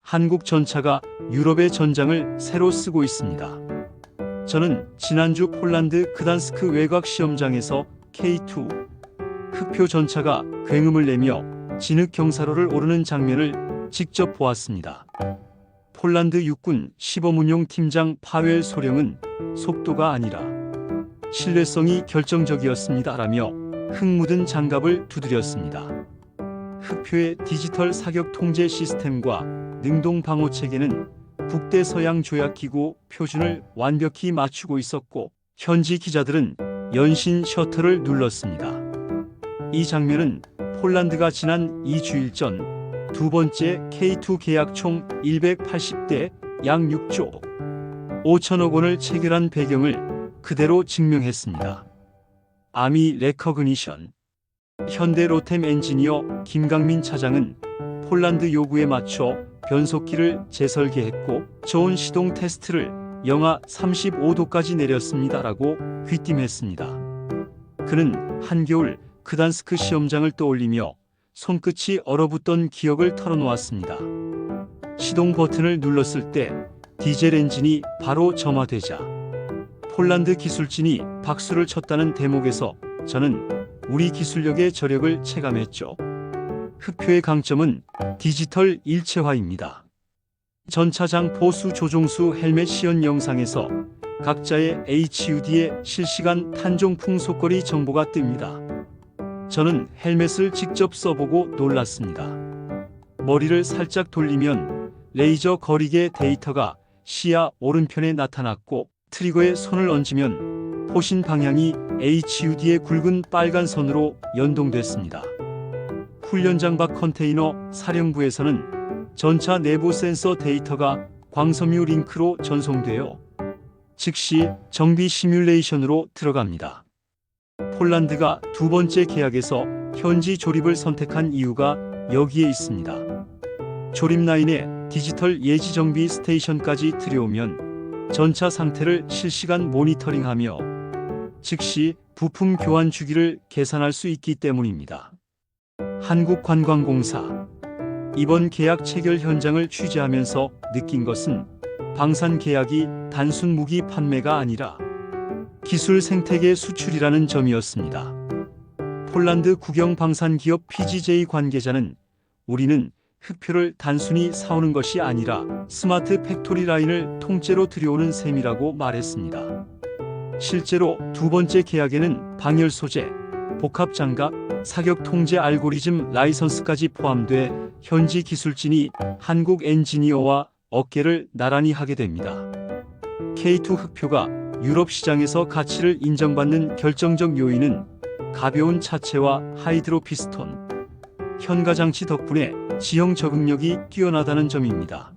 한국 전차가 유럽의 전장을 새로 쓰고 있습니다. 저는 지난주 폴란드 그단스크 외곽 시험장에서 K2 흑표 전차가 굉음을 내며 진흙 경사로를 오르는 장면을 직접 보았습니다. 폴란드 육군 시범운용 팀장 파웰 소령은 속도가 아니라 신뢰성이 결정적이었습니다라며 흙 묻은 장갑을 두드렸습니다. 흑표의 디지털 사격 통제 시스템과 능동 방호 체계는 북대서양 조약기구 표준을 완벽히 맞추고 있었고 현지 기자들은 연신 셔터를 눌렀습니다. 이 장면은 폴란드가 지난 2주일 전 두 번째 K2 계약 총 180대 약 6조 5천억 원을 체결한 배경을 그대로 증명했습니다. 아미 레커그니션 현대 로템 엔지니어 김강민 차장은 폴란드 요구에 맞춰 변속기를 재설계했고 저온 시동 테스트를 영하 35도까지 내렸습니다라고 귀띔했습니다. 그는 한겨울 그단스크 시험장을 떠올리며 손끝이 얼어붙던 기억을 털어놓았습니다. 시동 버튼을 눌렀을 때 디젤 엔진이 바로 점화되자 폴란드 기술진이 박수를 쳤다는 대목에서 저는 우리 기술력의 저력을 체감했죠. 흑표의 강점은 디지털 일체화입니다. 전차장 보수 조종수 헬멧 시연 영상에서 각자의 HUD의 실시간 탄종 풍속거리 정보가 뜹니다. 저는 헬멧을 직접 써보고 놀랐습니다. 머리를 살짝 돌리면 레이저 거리계 데이터가 시야 오른편에 나타났고 트리거에 손을 얹으면 포신 방향이 HUD의 굵은 빨간 선으로 연동됐습니다. 훈련장 밖 컨테이너 사령부에서는 전차 내부 센서 데이터가 광섬유 링크로 전송되어 즉시 정비 시뮬레이션으로 들어갑니다. 폴란드가 두 번째 계약에서 현지 조립을 선택한 이유가 여기에 있습니다. 조립 라인에 디지털 예지 정비 스테이션까지 들여오면 전차 상태를 실시간 모니터링하며 즉시 부품 교환 주기를 계산할 수 있기 때문입니다. 한국관광공사 이번 계약 체결 현장을 취재하면서 느낀 것은 방산 계약이 단순 무기 판매가 아니라 기술 생태계 수출이라는 점이었습니다. 폴란드 국영 방산 기업 PGJ 관계자는 우리는 흑표를 단순히 사오는 것이 아니라 스마트 팩토리 라인을 통째로 들여오는 셈이라고 말했습니다. 실제로 두 번째 계약에는 방열 소재, 복합 장갑, 사격 통제 알고리즘 라이선스까지 포함돼 현지 기술진이 한국 엔지니어와 어깨를 나란히 하게 됩니다. K2 흑표가 유럽 시장에서 가치를 인정받는 결정적 요인은 가벼운 차체와 하이드로 피스톤, 현가 장치 덕분에 지형 적응력이 뛰어나다는 점입니다.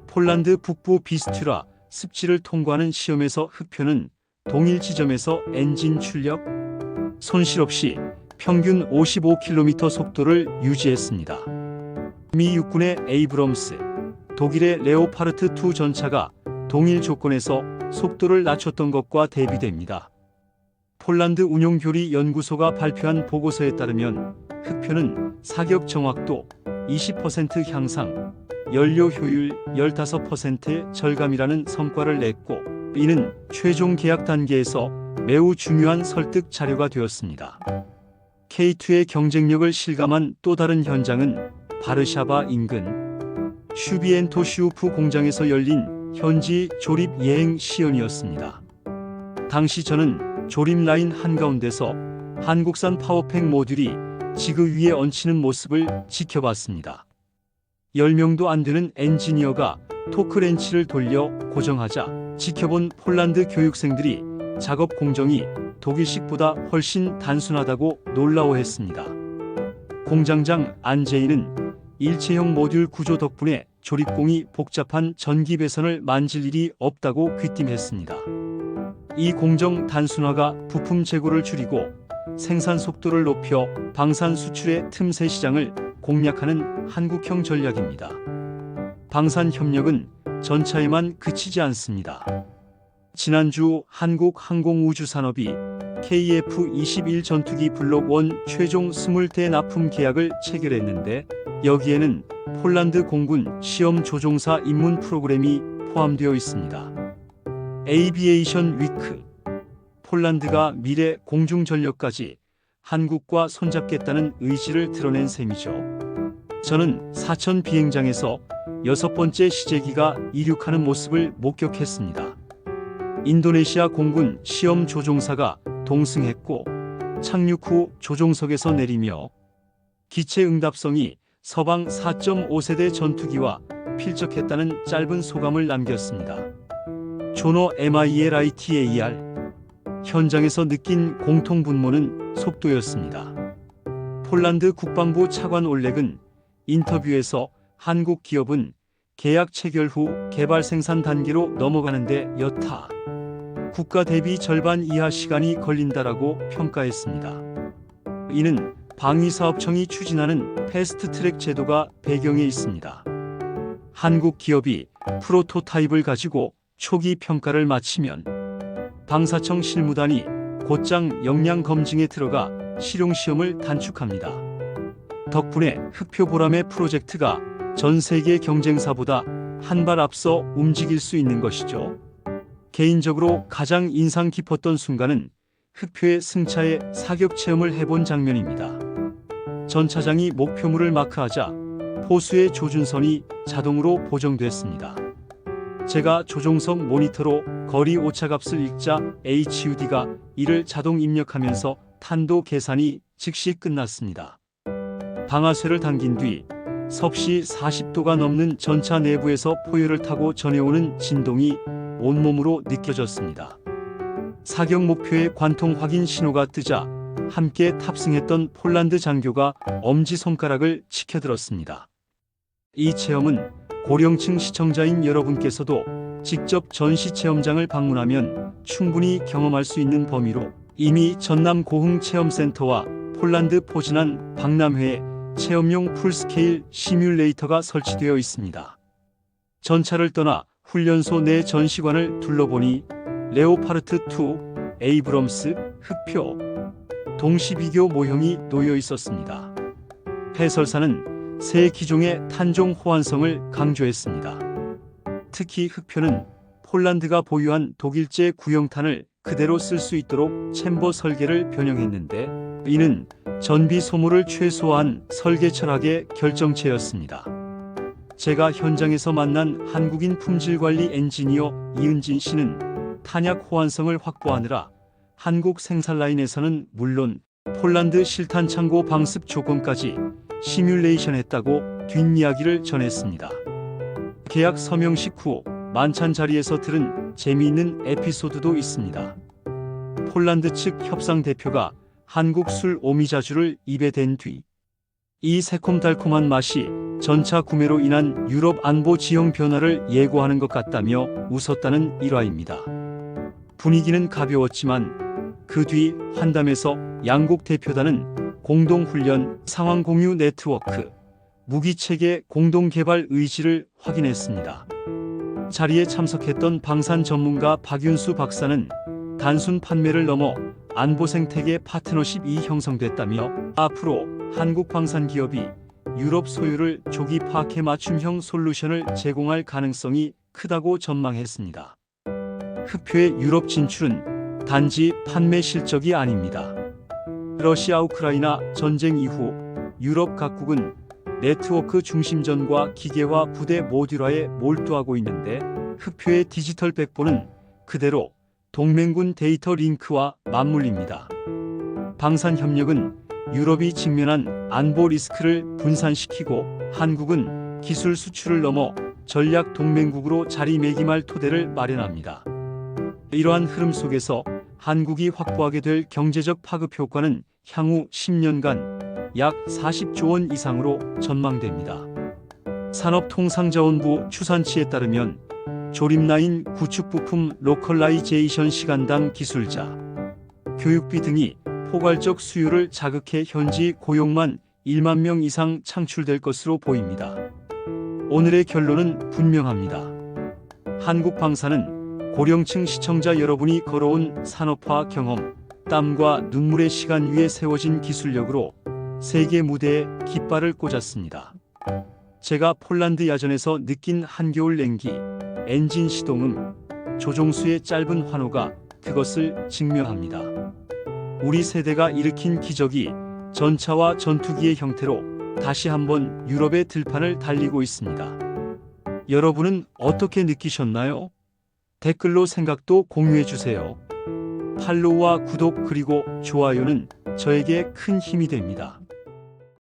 폴란드 북부 비스튜라 습지를 통과하는 시험에서 흑표는 동일 지점에서 엔진 출력, 손실 없이 평균 55km 속도를 유지했습니다. 미 육군의 에이브럼스, 독일의 레오파르트 2 전차가 동일 조건에서 속도를 낮췄던 것과 대비됩니다. 폴란드 운용교리 연구소가 발표한 보고서에 따르면 흑표는 사격 정확도 20% 향상, 연료 효율 15% 절감이라는 성과를 냈고 이는 최종 계약 단계에서 매우 중요한 설득 자료가 되었습니다. K2의 경쟁력을 실감한 또 다른 현장은 바르샤바 인근 슈비엔토슈우프 공장에서 열린 현지 조립 예행 시연이었습니다. 당시 저는 조립 라인 한가운데서 한국산 파워팩 모듈이 지그 위에 얹히는 모습을 지켜봤습니다. 10명도 안 되는 엔지니어가 토크렌치를 돌려 고정하자 지켜본 폴란드 교육생들이 작업 공정이 독일식보다 훨씬 단순하다고 놀라워했습니다. 공장장 안제이는 일체형 모듈 구조 덕분에 조립공이 복잡한 전기 배선을 만질 일이 없다고 귀띔했습니다. 이 공정 단순화가 부품 재고를 줄이고 생산 속도를 높여 방산 수출의 틈새 시장을 공략하는 한국형 전략입니다. 방산 협력은 전차에만 그치지 않습니다. 지난주 한국항공우주산업이 KF-21 전투기 블록 1 최종 20대 납품 계약을 체결했는데 여기에는 폴란드 공군 시험 조종사 입문 프로그램이 포함되어 있습니다. 에이비에이션 위크. 폴란드가 미래 공중전력까지 한국과 손잡겠다는 의지를 드러낸 셈이죠. 저는 사천 비행장에서 6번째 시제기가 이륙하는 모습을 목격했습니다. 인도네시아 공군 시험 조종사가 동승했고 착륙 후 조종석에서 내리며 기체 응답성이 서방 4.5세대 전투기와 필적했다는 짧은 소감을 남겼습니다. 조너 MILITAR. 현장에서 느낀 공통분모는 속도였습니다. 폴란드 국방부 차관 올렉은 인터뷰에서 한국 기업은 계약 체결 후 개발 생산 단계로 넘어가는데 여타 국가 대비 절반 이하 시간이 걸린다라고 평가했습니다. 이는 방위사업청이 추진하는 패스트트랙 제도가 배경에 있습니다. 한국 기업이 프로토타입을 가지고 초기 평가를 마치면 방사청 실무단이 곧장 역량 검증에 들어가 실용시험을 단축합니다. 덕분에 흑표보람의 프로젝트가 전 세계 경쟁사보다 한 발 앞서 움직일 수 있는 것이죠. 개인적으로 가장 인상 깊었던 순간은 흑표의 승차에 사격 체험을 해본 장면입니다. 전 차장이 목표물을 마크하자 포수의 조준선이 자동으로 보정됐습니다. 제가 조종석 모니터로 거리 오차값을 읽자 HUD가 이를 자동 입력하면서 탄도 계산이 즉시 끝났습니다. 방아쇠를 당긴 뒤 섭씨 40도가 넘는 전차 내부에서 포효를 타고 전해오는 진동이 온몸으로 느껴졌습니다. 사격 목표의 관통 확인 신호가 뜨자 함께 탑승했던 폴란드 장교가 엄지손가락을 치켜들었습니다. 이 체험은 고령층 시청자인 여러분께서도 직접 전시체험장을 방문하면 충분히 경험할 수 있는 범위로 이미 전남 고흥체험센터와 폴란드 포즈난 박람회에 체험용 풀스케일 시뮬레이터가 설치되어 있습니다. 전차를 떠나 훈련소 내 전시관을 둘러보니 레오파르트2, 에이브럼스, 흑표, 동시비교 모형이 놓여 있었습니다. 해설사는 새 기종의 탄종 호환성을 강조했습니다. 특히 흑표는 폴란드가 보유한 독일제 구형탄을 그대로 쓸 수 있도록 챔버 설계를 변형했는데 이는 전비 소모를 최소화한 설계 철학의 결정체였습니다. 제가 현장에서 만난 한국인 품질관리 엔지니어 이은진 씨는 탄약 호환성을 확보하느라 한국 생산라인에서는 물론 폴란드 실탄 창고 방습 조건까지 시뮬레이션했다고 뒷이야기를 전했습니다. 계약 서명식 후 만찬 자리에서 들은 재미있는 에피소드도 있습니다. 폴란드 측 협상 대표가 한국 술 오미자주를 입에 댄 뒤 이 새콤달콤한 맛이 전차 구매로 인한 유럽 안보 지형 변화를 예고하는 것 같다며 웃었다는 일화입니다. 분위기는 가벼웠지만 그 뒤 환담에서 양국 대표단은 공동훈련, 상황 공유 네트워크, 무기체계 공동개발 의지를 확인했습니다. 자리에 참석했던 방산 전문가 박윤수 박사는 단순 판매를 넘어 안보 생태계 파트너십이 형성됐다며 앞으로 한국 방산 기업이 유럽 소유를 조기 파악해 맞춤형 솔루션을 제공할 가능성이 크다고 전망했습니다. 흑표의 유럽 진출은 단지 판매 실적이 아닙니다. 러시아 우크라이나 전쟁 이후 유럽 각국은 네트워크 중심전과 기계화 부대 모듈화에 몰두하고 있는데 흑표의 디지털 백보는 그대로 동맹군 데이터 링크와 맞물립니다. 방산협력은 유럽이 직면한 안보 리스크를 분산시키고 한국은 기술 수출을 넘어 전략 동맹국으로 자리매김할 토대를 마련합니다. 이러한 흐름 속에서 한국이 확보하게 될 경제적 파급 효과는 향후 10년간 약 40조 원 이상으로 전망됩니다. 산업통상자원부 추산치에 따르면 조립라인 구축 부품 로컬라이제이션 시간당 기술자, 교육비 등이 포괄적 수요를 자극해 현지 고용만 1만 명 이상 창출될 것으로 보입니다. 오늘의 결론은 분명합니다. 한국 방산은 고령층 시청자 여러분이 걸어온 산업화 경험, 땀과 눈물의 시간 위에 세워진 기술력으로 세계 무대에 깃발을 꽂았습니다. 제가 폴란드 야전에서 느낀 한겨울 냉기, 엔진 시동음, 조종수의 짧은 환호가 그것을 증명합니다. 우리 세대가 일으킨 기적이 전차와 전투기의 형태로 다시 한번 유럽의 들판을 달리고 있습니다. 여러분은 어떻게 느끼셨나요? 댓글로 생각도 공유해 주세요. 팔로우와 구독 그리고 좋아요는 저에게 큰 힘이 됩니다.